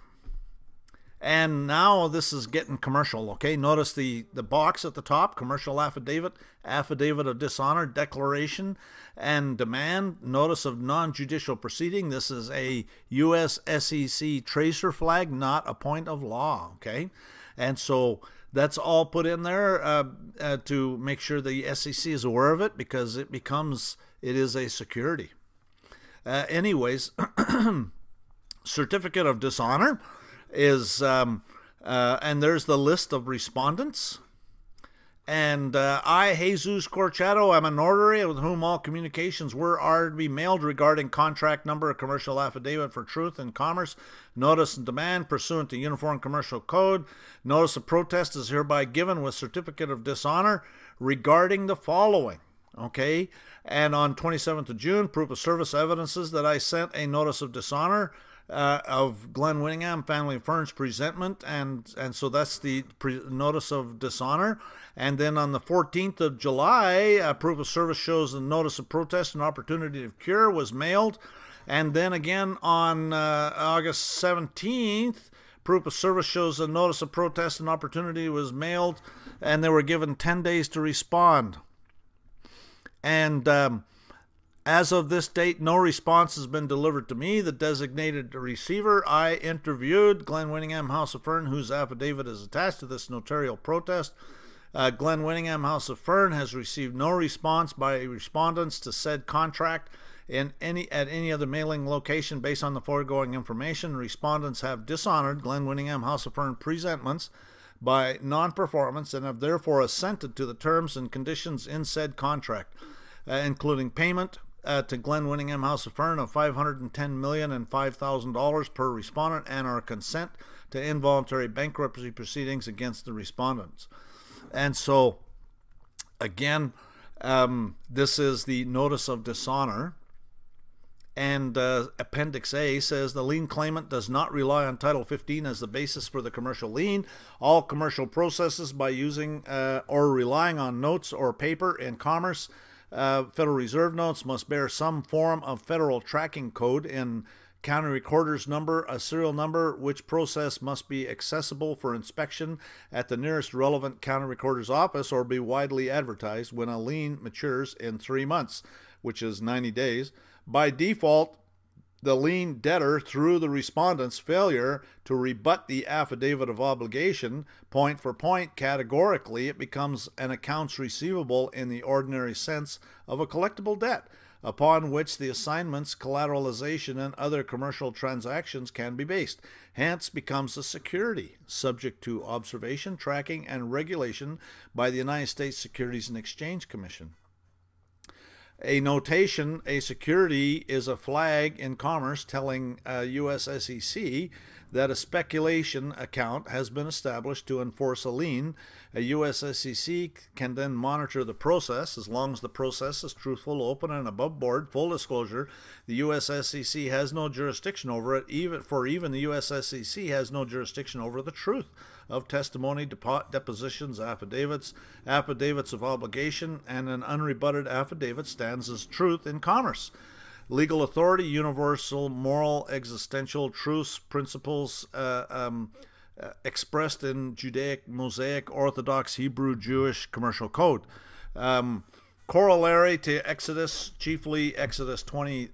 Speaker 1: And now this is getting commercial, okay? Notice the box at the top, commercial affidavit, affidavit of dishonor, declaration, and demand, notice of non-judicial proceeding. This is a U.S. SEC tracer flag, not a point of law, okay? And so that's all put in there to make sure the SEC is aware of it, because it is a security. Anyways, certificate of dishonor is, and there's the list of respondents. And I, Jesus Corchado, am a notary with whom all communications are to be mailed regarding contract number, commercial affidavit for truth in commerce, notice and demand pursuant to Uniform Commercial Code. Notice of protest is hereby given with certificate of dishonor regarding the following. Okay, and on 27th of June, proof of service evidences that I sent a notice of dishonor of Glenn Winningham Family and Friends presentment, and so that's the notice of dishonor. And then on the 14th of July, proof of service shows the notice of protest and opportunity of cure was mailed. And then again on August 17th, proof of service shows a notice of protest and opportunity was mailed, and they were given 10 days to respond. And as of this date, no response has been delivered to me, the designated receiver. I interviewed Glenn Winningham House of Fern, whose affidavit is attached to this notarial protest. Glenn Winningham House of Fern has received no response by respondents to said contract at any other mailing location based on the foregoing information. Respondents have dishonored Glenn Winningham House of Fern presentments by non-performance and have therefore assented to the terms and conditions in said contract, including payment to Glenn Winningham House of Fern of $510,005,000 per respondent, and our consent to involuntary bankruptcy proceedings against the respondents. And so, again, this is the notice of dishonor. And Appendix A says the lien claimant does not rely on Title 15 as the basis for the commercial lien. All commercial processes by using or relying on notes or paper in commerce, Federal Reserve notes, must bear some form of federal tracking code in county recorder's number, a serial number, which process must be accessible for inspection at the nearest relevant county recorder's office or be widely advertised when a lien matures in 3 months, which is 90 days. By default, the lien debtor, through the respondent's failure to rebut the affidavit of obligation, point for point, categorically, it becomes an accounts receivable in the ordinary sense of a collectible debt, upon which the assignments, collateralization, and other commercial transactions can be based. Hence becomes a security, subject to observation, tracking, and regulation by the United States Securities and Exchange Commission. A notation, a security, is a flag in commerce telling U.S. SEC that a speculation account has been established to enforce a lien. A U.S. SEC can then monitor the process. As long as the process is truthful, open, and above board, full disclosure, the U.S. SEC has no jurisdiction over it. Even the U.S. SEC has no jurisdiction over the truth of testimony, depositions, affidavits of obligation, and an unrebutted affidavit stands as truth in commerce. Legal authority, universal, moral, existential truths, principles expressed in Judaic, Mosaic, Orthodox, Hebrew, Jewish commercial code. Corollary to Exodus, chiefly Exodus 20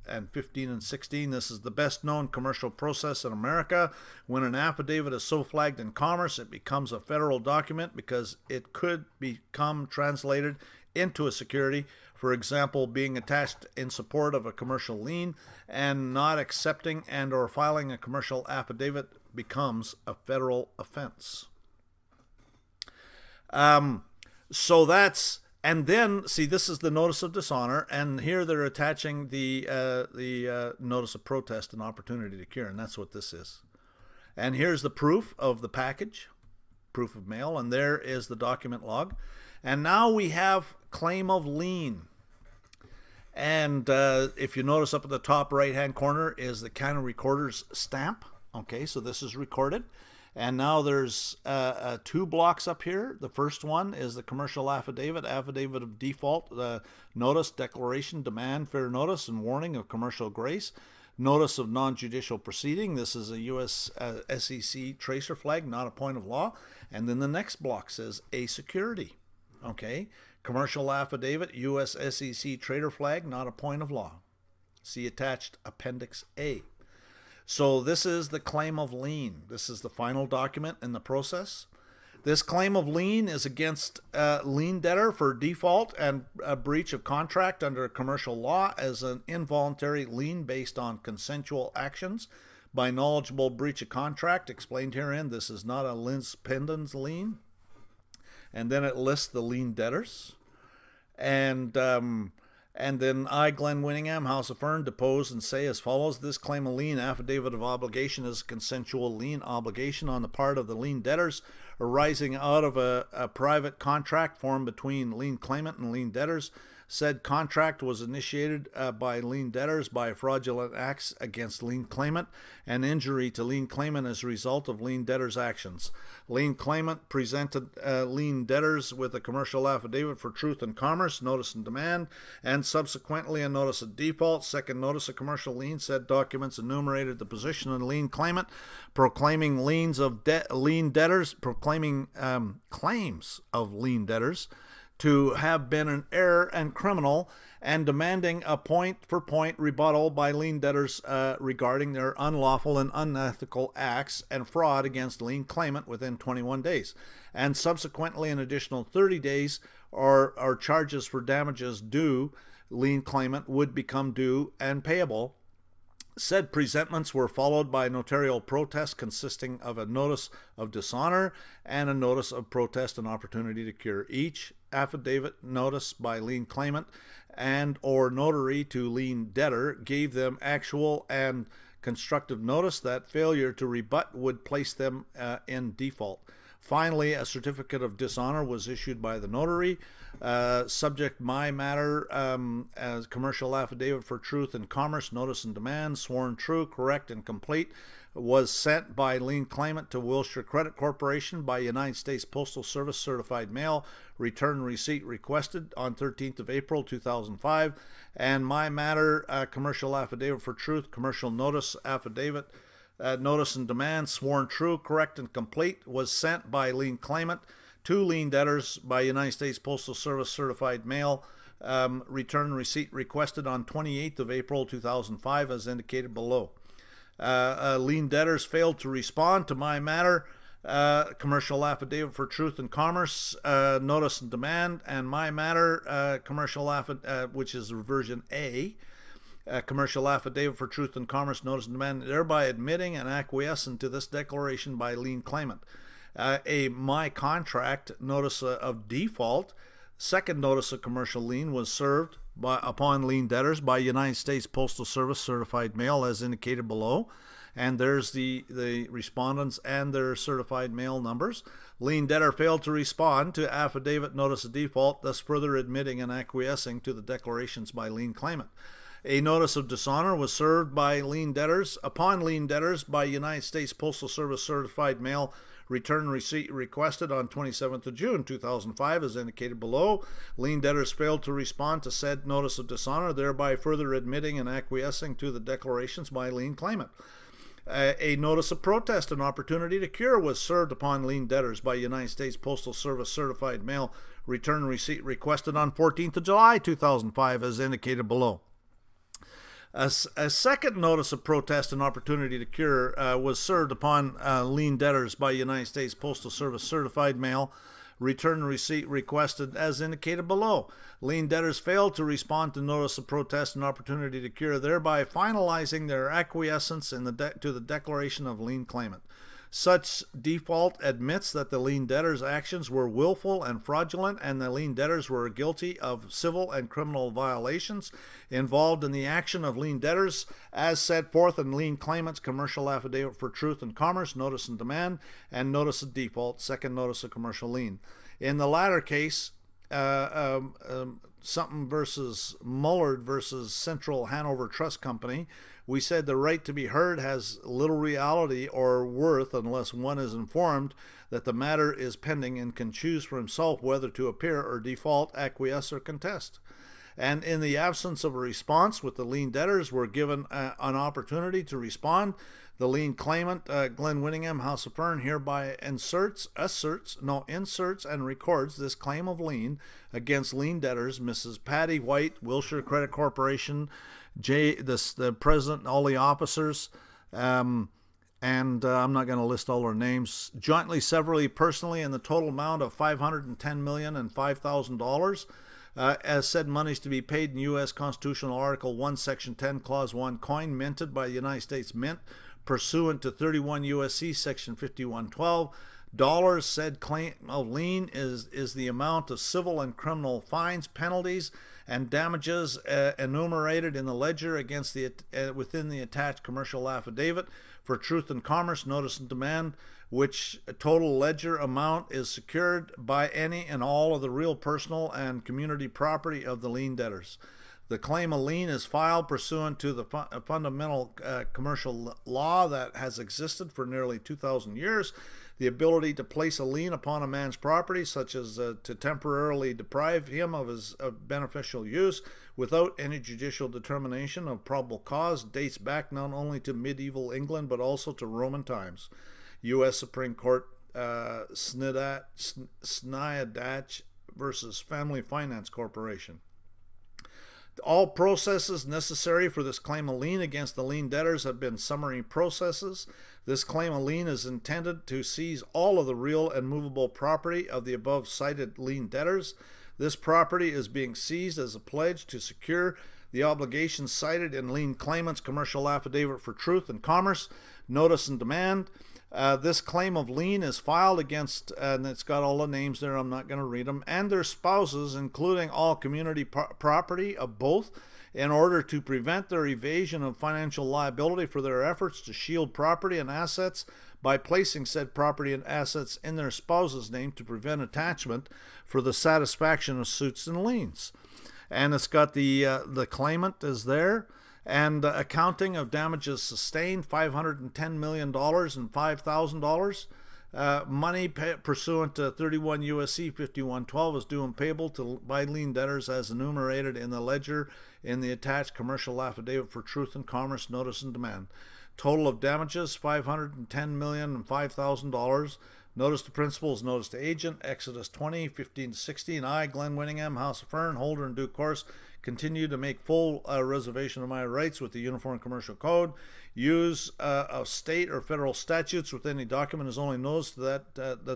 Speaker 1: and 15 and 16. This is the best known commercial process in America. When an affidavit is so flagged in commerce, it becomes a federal document because it could become translated into a security. For example, being attached in support of a commercial lien and not accepting and or filing a commercial affidavit becomes a federal offense. So that's, and then, see, this is the notice of dishonor, and here they're attaching the notice of protest and opportunity to cure, and that's what this is. And here's the proof of the package, proof of mail, and there is the document log. And now we have claim of lien. And if you notice up at the top right-hand corner is the county recorder's stamp. Okay, so this is recorded. And now there's 2 blocks up here. The first one is the commercial affidavit, affidavit of default, notice, declaration, demand, fair notice, and warning of commercial grace. Notice of non-judicial proceeding. This is a U.S. SEC tracer flag, not a point of law. And then the next block says a security. Okay. Commercial affidavit, U.S. SEC trader flag, not a point of law. See attached Appendix A. So this is the claim of lien. This is the final document in the process. This claim of lien is against lien debtor for default and a breach of contract under commercial law as an involuntary lien based on consensual actions by knowledgeable breach of contract. Explained herein, this is not a lis pendens lien. And then it lists the lien debtors. And then I, Glenn Winningham, House of Fern, depose and say as follows: this claim of lien affidavit of obligation is a consensual lien obligation on the part of the lien debtors arising out of a private contract formed between lien claimant and lien debtors. Said contract was initiated by lien debtors by fraudulent acts against lien claimant and injury to lien claimant as a result of lien debtors' actions. Lien claimant presented lien debtors with a commercial affidavit for truth and commerce, notice and demand, and subsequently a notice of default. Second notice of commercial lien. Said documents enumerated the position of the lien claimant, proclaiming liens of lien debtors, proclaiming claims of lien debtors to have been an error and criminal, and demanding a point-for-point rebuttal by lien debtors regarding their unlawful and unethical acts and fraud against lien claimant within 21 days. And subsequently an additional 30 days or charges for damages due lien claimant would become due and payable. Said presentments were followed by notarial protest consisting of a notice of dishonor and a notice of protest and opportunity to cure. Each affidavit notice by lien claimant and or notary to lien debtor gave them actual and constructive notice that failure to rebut would place them in default. Finally, a certificate of dishonor was issued by the notary. Subject my matter as commercial affidavit for truth and commerce, notice and demand, sworn true, correct, and complete, was sent by lien claimant to Wilshire Credit Corporation by United States Postal Service certified mail. Return receipt requested on 13th of April 2005. And my matter commercial affidavit for truth, commercial notice affidavit, notice and demand, sworn true, correct, and complete, was sent by lien claimant to lien debtors by United States Postal Service certified mail. Return receipt requested on 28th of April 2005 as indicated below. Lien debtors failed to respond to my matter commercial affidavit for truth and commerce, notice and demand, and my matter commercial affidavit, which is version A, commercial affidavit for truth and commerce, notice and demand, thereby admitting and acquiescing to this declaration by lien claimant. A my contract notice of default, second notice of commercial lien, was served upon lien debtors by United States Postal Service certified mail as indicated below. And there's the respondents and their certified mail numbers. Lien debtor failed to respond to affidavit notice of default, thus further admitting and acquiescing to the declarations by lien claimant. A notice of dishonor was served by lien debtors upon lien debtors by United States Postal Service certified mail. Return receipt requested on 27th of June 2005 as indicated below. Lien debtors failed to respond to said notice of dishonor, thereby further admitting and acquiescing to the declarations by lien claimant. A notice of protest and opportunity to cure was served upon lien debtors by United States Postal Service certified mail. Return receipt requested on 14th of July 2005 as indicated below. A second notice of protest and opportunity to cure was served upon lien debtors by United States Postal Service certified mail. Return receipt requested as indicated below. Lien debtors failed to respond to notice of protest and opportunity to cure, thereby finalizing their acquiescence in to the declaration of lien claimant. Such default admits that the lien debtors' actions were willful and fraudulent, and the lien debtors were guilty of civil and criminal violations involved in the action of lien debtors, as set forth in lien claimant's commercial affidavit for truth and commerce, notice and demand, and notice of default, second notice of commercial lien. In the latter case, something versus Mullard versus Central Hanover Trust Company, we said the right to be heard has little reality or worth unless one is informed that the matter is pending and can choose for himself whether to appear or default, acquiesce, or contest. And in the absence of a response with the lien debtors were given an opportunity to respond. The lien claimant, Glenn Winningham, House of Fern, hereby inserts and records this claim of lien against lien debtors, Mrs. Patty White, Wilshire Credit Corporation, the president, all the officers, and I'm not going to list all their names, jointly, severally, personally, in the total amount of $510,005,000. As said monies to be paid in U.S. Constitutional Article 1, Section 10, Clause 1, coin minted by the United States Mint, pursuant to 31 U.S.C. Section 5112. Dollars, said claim of lien is the amount of civil and criminal fines, penalties, and damages enumerated in the ledger against the within the attached commercial affidavit for truth and commerce, notice and demand, which total ledger amount is secured by any and all of the real personal and community property of the lien debtors. The claim of lien is filed pursuant to the fundamental commercial law that has existed for nearly 2,000 years. The ability to place a lien upon a man's property, such as to temporarily deprive him of his beneficial use without any judicial determination of probable cause, dates back not only to medieval England but also to Roman times. U.S. Supreme Court Snyadach versus Family Finance Corporation. All processes necessary for this claim of lien against the lien debtors have been summary processes. This claim of lien is intended to seize all of the real and movable property of the above cited lien debtors. This property is being seized as a pledge to secure the obligations cited in lien claimant's commercial affidavit for truth and commerce, notice and demand. This claim of lien is filed against, and it's got all the names there, I'm not going to read them, and their spouses, including all community property of both, in order to prevent their evasion of financial liability for their efforts to shield property and assets by placing said property and assets in their spouse's name to prevent attachment for the satisfaction of suits and liens. And it's got the claimant is there. And accounting of damages sustained, $510 million and $5,000. Money pursuant to 31 U.S.C. 5112 is due and payable by lien debtors as enumerated in the ledger in the attached commercial affidavit for truth and commerce, notice and demand. Total of damages, $510 million and $5,000. Notice to principals, notice to agent, Exodus 20, 15-16. I, Glenn Winningham, House of Fern, holder in due course, continue to make full reservation of my rights with the Uniform Commercial Code. Use of state or federal statutes with any document is only noticed to that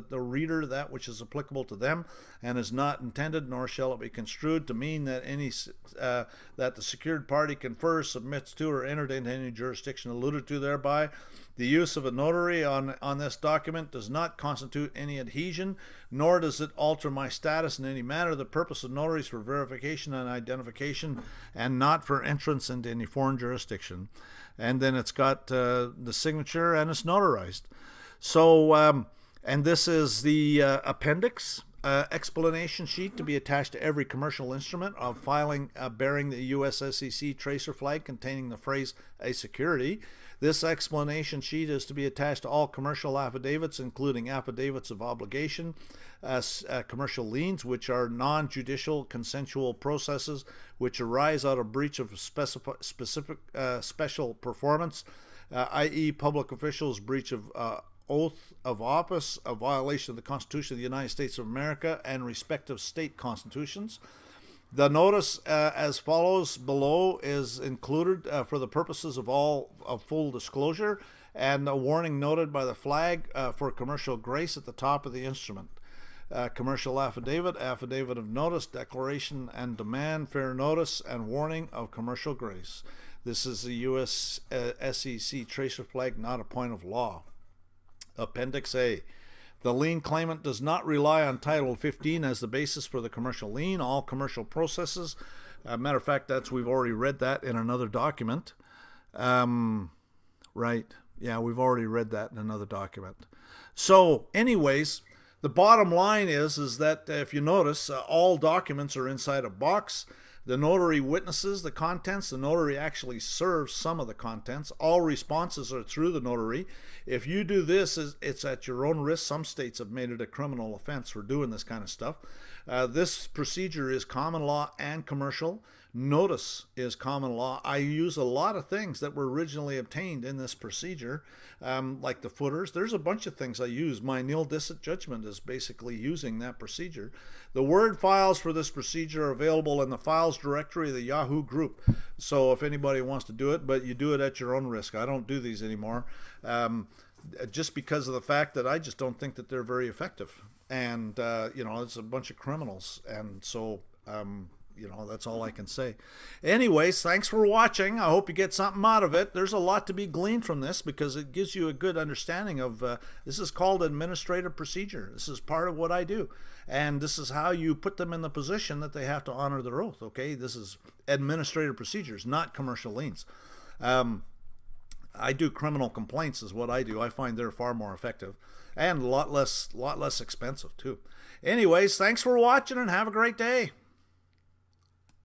Speaker 1: the reader that which is applicable to them, and is not intended, nor shall it be construed to mean that any that the secured party confers, submits to, or entered into any jurisdiction alluded to thereby. The use of a notary on this document does not constitute any adhesion, nor does it alter my status in any manner. The purpose of notaries for verification and identification, and not for entrance into any foreign jurisdiction. And then it's got the signature, and it's notarized. So, and this is the appendix, explanation sheet to be attached to every commercial instrument of filing bearing the U.S. SEC tracer flag containing the phrase "a security." This explanation sheet is to be attached to all commercial affidavits, including affidavits of obligation, commercial liens, which are non-judicial consensual processes which arise out of breach of special performance, i.e. public officials' breach of oath of office, a violation of the Constitution of the United States of America and respective state constitutions. The notice as follows below is included for the purposes of full disclosure, and a warning noted by the flag for commercial grace at the top of the instrument. Commercial affidavit, affidavit of notice, declaration and demand, fair notice, and warning of commercial grace. This is the U.S. SEC tracer flag, not a point of law. Appendix A. The lien claimant does not rely on Title 15 as the basis for the commercial lien. All commercial processes, matter of fact, we've already read that in another document. Right, yeah, we've already read that in another document. So anyways, the bottom line is that if you notice, all documents are inside a box. The notary witnesses the contents. The notary actually serves some of the contents. All responses are through the notary. If you do this, it's at your own risk. Some states have made it a criminal offense for doing this kind of stuff. This procedure is common law and commercial. Notice is common law. I use a lot of things that were originally obtained in this procedure, like the footers. There's a bunch of things I use. My nil dicet judgment is basically using that procedure. The Word files for this procedure are available in the files directory of the Yahoo group. So if anybody wants to do it, but you do it at your own risk. I don't do these anymore, just because of the fact that I just don't think that they're very effective. And, you know, it's a bunch of criminals. And so, you know, that's all I can say. Anyways, thanks for watching. I hope you get something out of it. There's a lot to be gleaned from this because it gives you a good understanding of, this is called administrative procedure. This is part of what I do. And this is how you put them in the position that they have to honor their oath, okay? This is administrative procedures, not commercial liens. I do criminal complaints is what I do. I find they're far more effective and a lot less expensive too. Anyways, thanks for watching and have a great day.